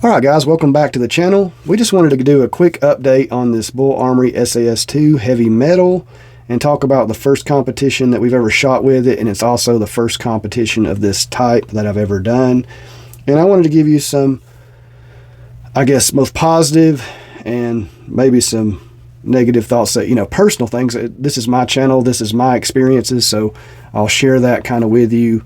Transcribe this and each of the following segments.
Alright guys, welcome back to the channel. We just wanted to do a quick update on this Bul Armory SAS2 Heavy Metal and talk about the first competition that we've ever shot with it, and it's also the first competition of this type that I've ever done. And I wanted to give you some, I guess, most positive and maybe some negative thoughts that, personal things. This is my channel, this is my experiences, so I'll share that kind of with you,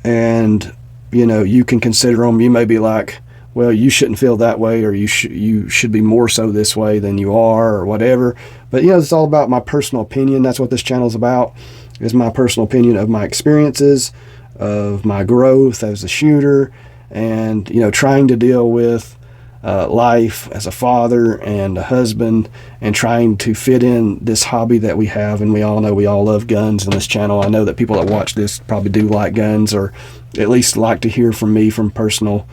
and you can consider them. You may be like, well, you shouldn't feel that way, or you should be more so this way than you are, or whatever. But it's all about my personal opinion. That's what this channel is about, is my personal opinion of my experiences, of my growth as a shooter, and trying to deal with life as a father and a husband, and trying to fit in this hobby that we have. And we all know we all love guns on this channel. I know that people that watch this probably do like guns, or at least like to hear from me from personal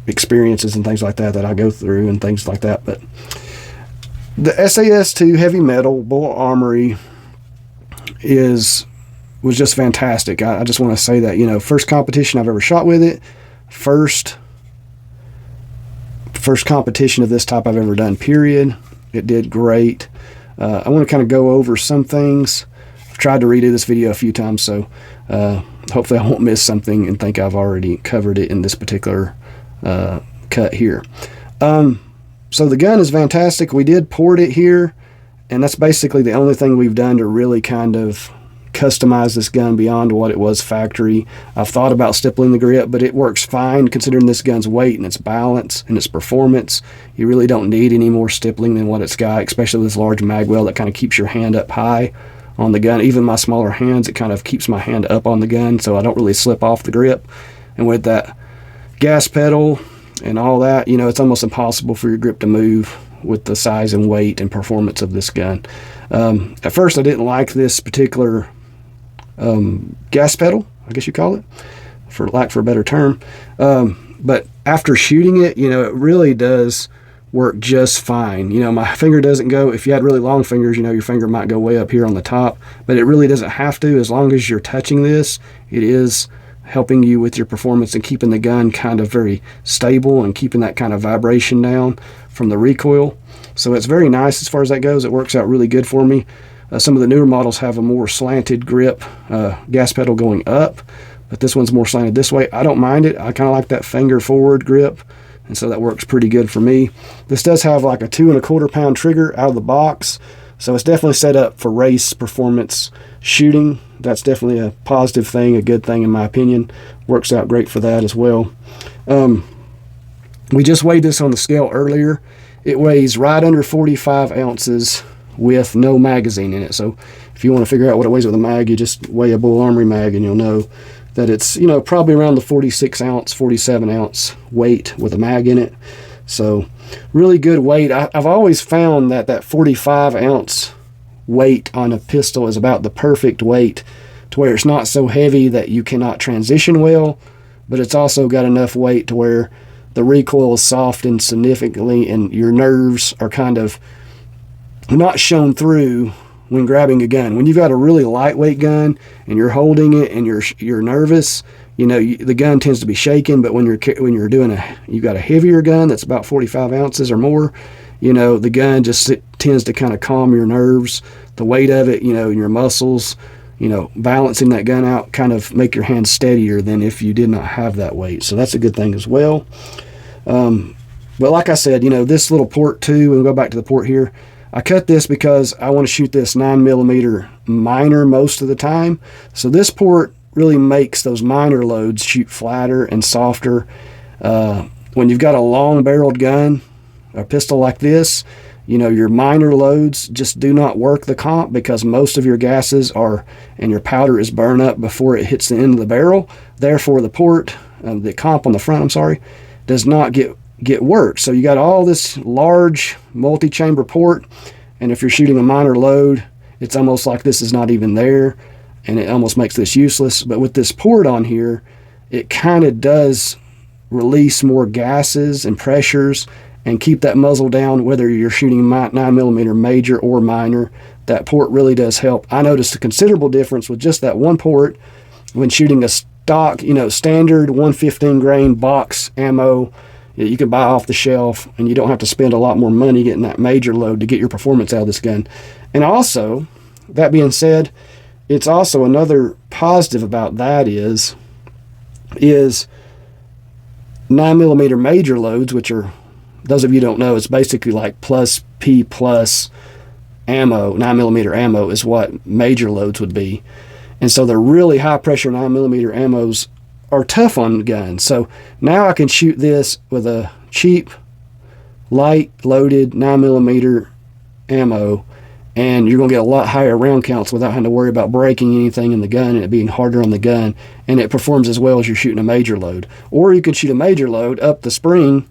experiences and things like that I go through and things like that. But the SAS2 Heavy Metal Bul Armory was just fantastic. I just want to say that, first competition I've ever shot with it, first competition of this type I've ever done, period. It did great. I want to kind of go over some things. I've tried to redo this video a few times, so hopefully I won't miss something and think I've already covered it in this particular cut here. So the gun is fantastic. We did port it here, and that's basically the only thing we've done to really kind of customize this gun beyond what it was factory. I've thought about stippling the grip, but it works fine considering this gun's weight and its balance and its performance. You really don't need any more stippling than what it's got, especially with this large mag well that kind of keeps your hand up high on the gun. Even my smaller hands, it kind of keeps my hand up on the gun, so I don't really slip off the grip. And with that gas pedal and all that, it's almost impossible for your grip to move with the size and weight and performance of this gun. At first I didn't like this particular gas pedal, I guess you call it, for lack of a better term, but after shooting it, it really does work just fine. My finger doesn't go, if you had really long fingers, your finger might go way up here on the top, but it really doesn't have to. As long as you're touching this, it is helping you with your performance and keeping the gun kind of very stable and keeping that kind of vibration down from the recoil. So it's very nice as far as that goes. It works out really good for me. Some of the newer models have a more slanted grip, gas pedal going up, but this one's more slanted this way. I don't mind it. I kind of like that finger forward grip, and so that works pretty good for me. This does have like a 2¼ pound trigger out of the box, so it's definitely set up for race performance shooting. That's definitely a positive thing, a good thing in my opinion. Works out great for that as well. We just weighed this on the scale earlier. It weighs right under 45 ounces with no magazine in it. So if you want to figure out what it weighs with a mag, you just weigh a Bul Armory mag and you'll know that it's probably around the 46 ounce 47 ounce weight with a mag in it. So really good weight. I've always found that 45 ounce weight on a pistol is about the perfect weight, to where it's not so heavy that you cannot transition well, but it's also got enough weight to where the recoil is softened significantly and your nerves are kind of not shown through when grabbing a gun. When you've got a really lightweight gun and you're holding it and you're nervous, the gun tends to be shaking. But when you're doing you've got a heavier gun that's about 45 ounces or more, the gun just tends to kind of calm your nerves. The weight of it, your muscles, balancing that gun out, kind of make your hand steadier than if you did not have that weight. So that's a good thing as well. But like I said, this little port too, and go back to the port here, I cut this because I want to shoot this 9mm minor most of the time. So this port really makes those minor loads shoot flatter and softer. When you've got a long barreled gun, a pistol like this, your minor loads just do not work the comp, because most of your gases and your powder is burned up before it hits the end of the barrel. Therefore the port, the comp on the front, does not get worked. So you got all this large multi-chamber port, and if you're shooting a minor load, it's almost like this is not even there, and it almost makes this useless. But with this port on here, it kind of does release more gases and pressures and keep that muzzle down, whether you're shooting 9mm major or minor. That port really does help. I noticed a considerable difference with just that one port when shooting a stock, standard 115 grain box ammo, You can buy off the shelf, and you don't have to spend a lot more money getting that major load to get your performance out of this gun. And also, that being said, it's also another positive about that is 9mm major loads, which are, those of you who don't know, it's basically like plus P plus ammo. 9mm ammo is what major loads would be. And so the really high pressure 9mm ammos are tough on guns. So now I can shoot this with a cheap, light loaded 9mm ammo, and you're going to get a lot higher round counts without having to worry about breaking anything in the gun and it being harder on the gun, and it performs as well as you're shooting a major load. Or you can shoot a major load up the spring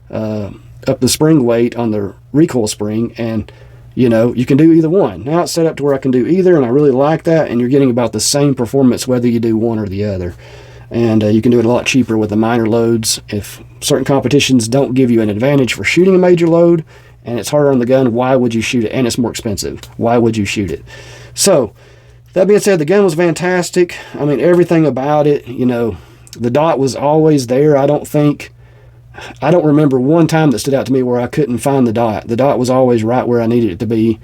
weight on the recoil spring, and you can do either one. Now it's set up to where I can do either, and I really like that, and you're getting about the same performance whether you do one or the other. And you can do it a lot cheaper with the minor loads. If certain competitions don't give you an advantage for shooting a major load, and it's harder on the gun, why would you shoot it? And it's more expensive. Why would you shoot it? So, that being said, the gun was fantastic. I mean, everything about it, the dot was always there. I don't remember one time that stood out to me where I couldn't find the dot. The dot was always right where I needed it to be.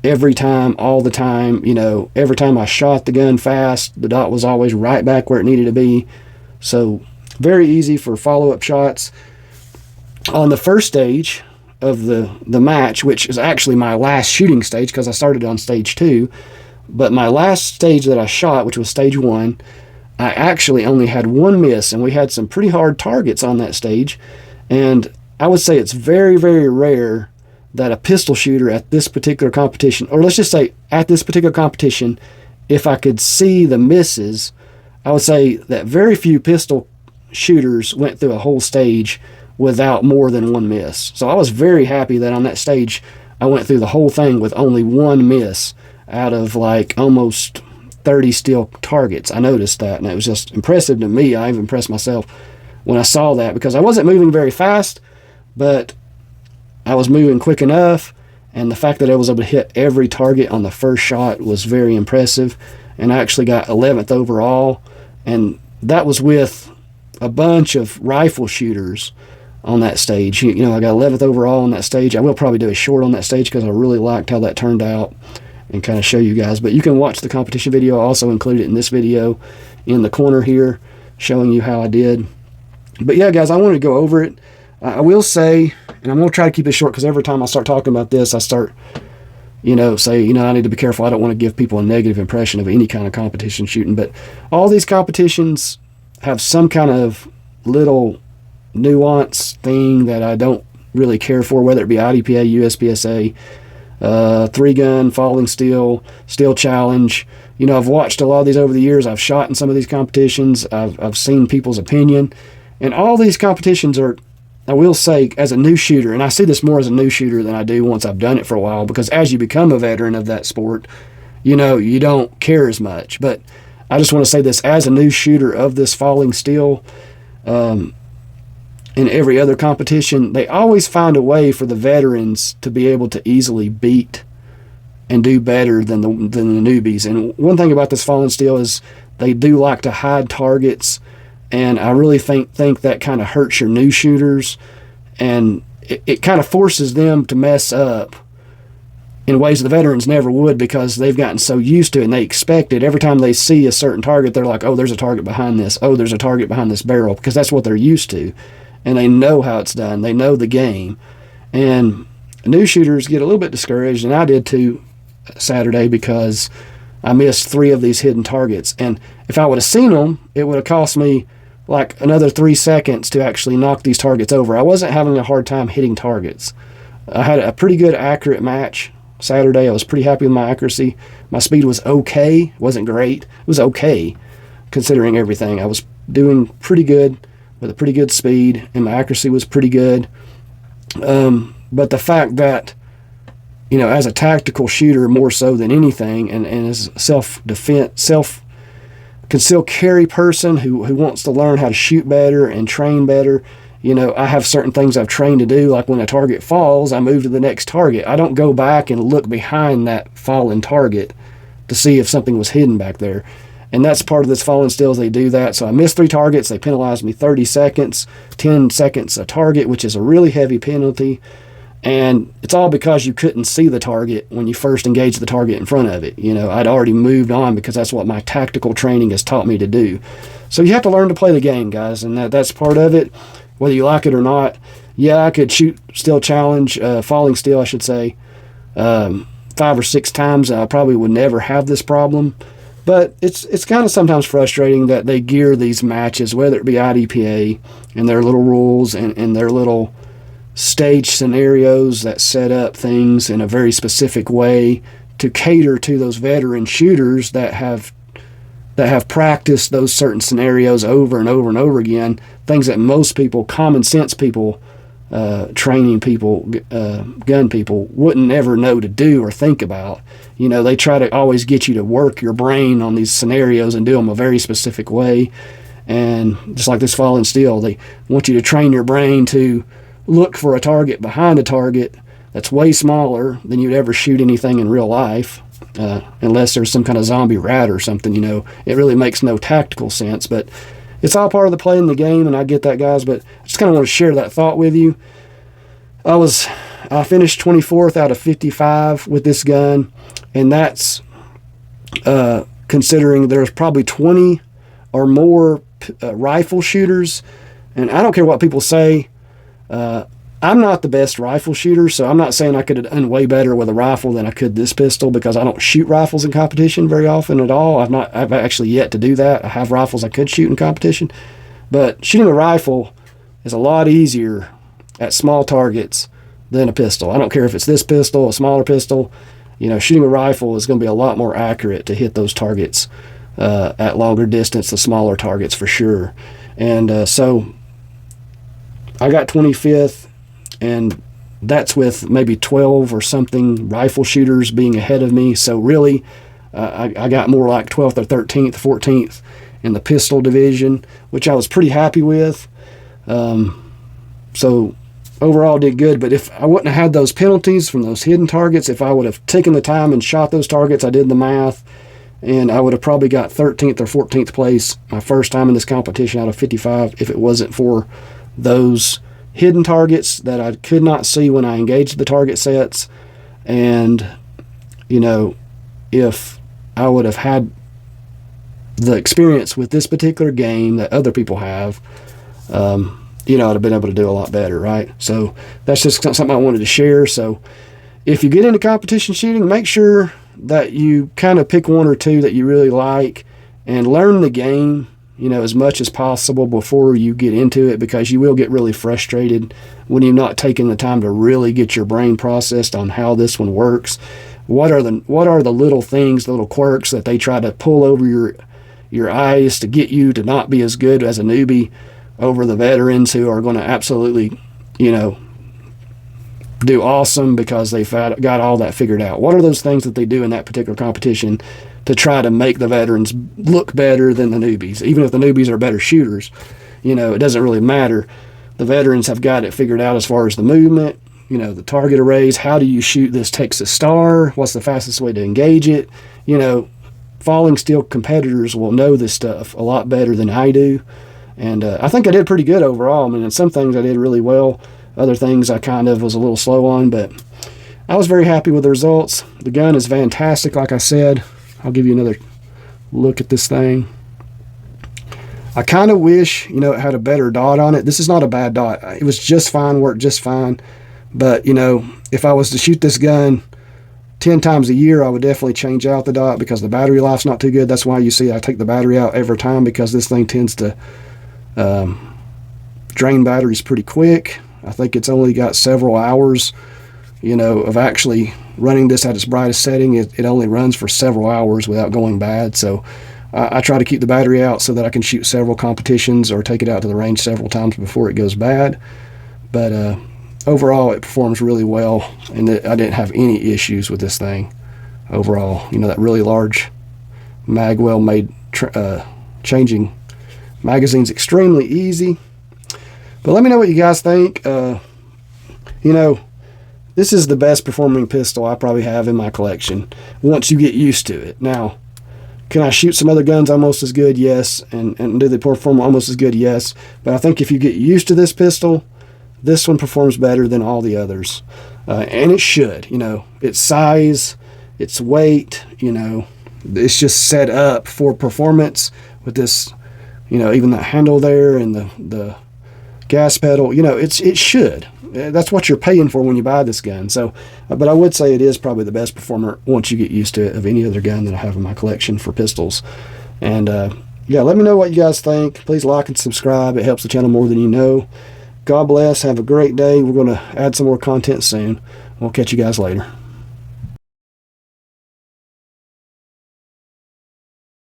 Every time, all the time, every time I shot the gun fast, the dot was always right back where it needed to be. So, very easy for follow-up shots. On the first stage of the match, which is actually my last shooting stage because I started on stage 2, but my last stage that I shot, which was stage 1, I actually only had one miss, and we had some pretty hard targets on that stage. And I would say it's very, very rare that a pistol shooter at this particular competition, or let's just say at this particular competition, if I could see the misses, I would say that very few pistol shooters went through a whole stage without more than one miss. So I was very happy that on that stage I went through the whole thing with only one miss out of like almost 30 steel targets. I noticed that, and it was just impressive to me. I even impressed myself when I saw that, because I wasn't moving very fast, but I was moving quick enough, and the fact that I was able to hit every target on the first shot was very impressive. And I actually got 11th overall, and that was with a bunch of rifle shooters on that stage. I got 11th overall on that stage. I will probably do a short on that stage because I really liked how that turned out and kind of show you guys. But you can watch the competition video. I also included it in this video in the corner here, showing you how I did. But yeah, guys, I wanted to go over it. I will say, and I'm going to try to keep it short because every time I start talking about this, I start, say, I need to be careful. I don't want to give people a negative impression of any kind of competition shooting. But all these competitions have some kind of little nuance thing that I don't really care for, whether it be IDPA, USPSA, 3-gun, falling steel, steel challenge. I've watched a lot of these over the years. I've shot in some of these competitions. I've seen people's opinion. And all these competitions are, I will say, as a new shooter, and I see this more as a new shooter than I do once I've done it for a while, because as you become a veteran of that sport, you don't care as much. But I just want to say this, as a new shooter of this falling steel, in every other competition, they always find a way for the veterans to be able to easily beat and do better than the newbies. And one thing about this fallen steel is they do like to hide targets, and I really think that kind of hurts your new shooters, and it kind of forces them to mess up in ways the veterans never would, because they've gotten so used to it and they expect it. Every time they see a certain target, they're like, oh, there's a target behind this. Oh, there's a target behind this barrel, because that's what they're used to. And they know how it's done. They know the game. And new shooters get a little bit discouraged, and I did too Saturday, because I missed 3 of these hidden targets. And if I would have seen them, it would have cost me like another 3 seconds to actually knock these targets over. I wasn't having a hard time hitting targets. I had a pretty good accurate match Saturday. I was pretty happy with my accuracy. My speed was okay. It wasn't great. It was okay considering everything. I was doing pretty good with a pretty good speed, and my accuracy was pretty good. But the fact that, as a tactical shooter more so than anything, and as a self-defense, concealed carry person who wants to learn how to shoot better and train better, I have certain things I've trained to do. Like when a target falls, I move to the next target. I don't go back and look behind that fallen target to see if something was hidden back there. And that's part of this falling still is they do that. So I missed 3 targets. They penalized me 30 seconds, 10 seconds a target, which is a really heavy penalty. And it's all because you couldn't see the target when you first engaged the target in front of it. You know, I'd already moved on because that's what my tactical training has taught me to do. So you have to learn to play the game, guys, and that's part of it, whether you like it or not. Yeah, I could shoot still challenge, falling still, I should say, 5 or 6 times. I probably would never have this problem. But it's kind of sometimes frustrating that they gear these matches, whether it be IDPA and their little rules and their little stage scenarios that set up things in a very specific way to cater to those veteran shooters that have practiced those certain scenarios over and over and over again, things that most people, common sense people, training people, gun people wouldn't ever know to do or think about. You know, they try to always get you to work your brain on these scenarios and do them a very specific way. And just like this falling steel, they want you to train your brain to look for a target behind a target that's way smaller than you'd ever shoot anything in real life, unless there's some kind of zombie rat or something. You know, it really makes no tactical sense, but it's all part of the play in the game, and I get that, guys, but I just kind of want to share that thought with you. I finished 24th out of 55 with this gun, and that's considering there's probably 20 or more rifle shooters, and I don't care what people say. I'm not the best rifle shooter, so I'm not saying I could have done way better with a rifle than I could this pistol, because I don't shoot rifles in competition very often at all. I've actually yet to do that. I have rifles I could shoot in competition, but shooting a rifle is a lot easier at small targets than a pistol. I don't care if it's this pistol, a smaller pistol. You know, shooting a rifle is going to be a lot more accurate to hit those targets at longer distance, the smaller targets for sure. And so I got 25th, and that's with maybe 12 or something rifle shooters being ahead of me. So really, I got more like 12th or 13th, 14th in the pistol division, which I was pretty happy with. So overall did good, but if I wouldn't have had those penalties from those hidden targets, if I would have taken the time and shot those targets, I did the math, and I would have probably got 13th or 14th place my first time in this competition out of 55 if it wasn't for those hidden targets that I could not see when I engaged the target sets. And, you know, if I would have had the experience with this particular game that other people have, you know, I'd have been able to do a lot better, right? So that's just something I wanted to share. So if you get into competition shooting, make sure that you kind of pick one or two that you really like and learn the game, you know, as much as possible before you get into it, because you will get really frustrated when you're not taking the time to really get your brain processed on how this one works. What are the little things, the little quirks that they try to pull over your eyes to get you to not be as good as a newbie over the veterans who are going to absolutely, you know, do awesome because they've got all that figured out. What are those things that they do in that particular competition to try to make the veterans look better than the newbies? Even if the newbies are better shooters, you know, it doesn't really matter. The veterans have got it figured out as far as the movement, you know, the target arrays. How do you shoot this Texas Star? What's the fastest way to engage it? You know, falling steel competitors will know this stuff a lot better than I do. And I think I did pretty good overall. I mean, in some things I did really well. Other things I kind of was a little slow on, but I was very happy with the results. The gun is fantastic, like I said. I'll give you another look at this thing. I kind of wish, you know, it had a better dot on it. This is not a bad dot. It was just fine, worked just fine. But, you know, if I was to shoot this gun 10 times a year, I would definitely change out the dot because the battery life's not too good. That's why you see I take the battery out every time, because this thing tends to drain batteries pretty quick. I think it's only got several hours, you know, of actually running this at its brightest setting. It only runs for several hours without going bad. So I try to keep the battery out so that I can shoot several competitions or take it out to the range several times before it goes bad. But overall, it performs really well, and I didn't have any issues with this thing overall. You know, that really large magwell made changing magazines extremely easy. But let me know what you guys think. You know, this is the best performing pistol I probably have in my collection once you get used to it. Now, Can I shoot some other guns almost as good? Yes. And do they perform almost as good? Yes. But I think if you get used to this pistol, this one performs better than all the others. And it should, you know, its size, its weight, you know, it's just set up for performance with this, you know, even the handle there and the gas pedal, you know, it should. That's what you're paying for when you buy this gun. So, but I would say it is probably the best performer once you get used to it of any other gun that I have in my collection for pistols. And yeah, let me know what you guys think. Please like and subscribe. It helps the channel more than you know. God bless. Have a great day. We're going to add some more content soon. We'll catch you guys later.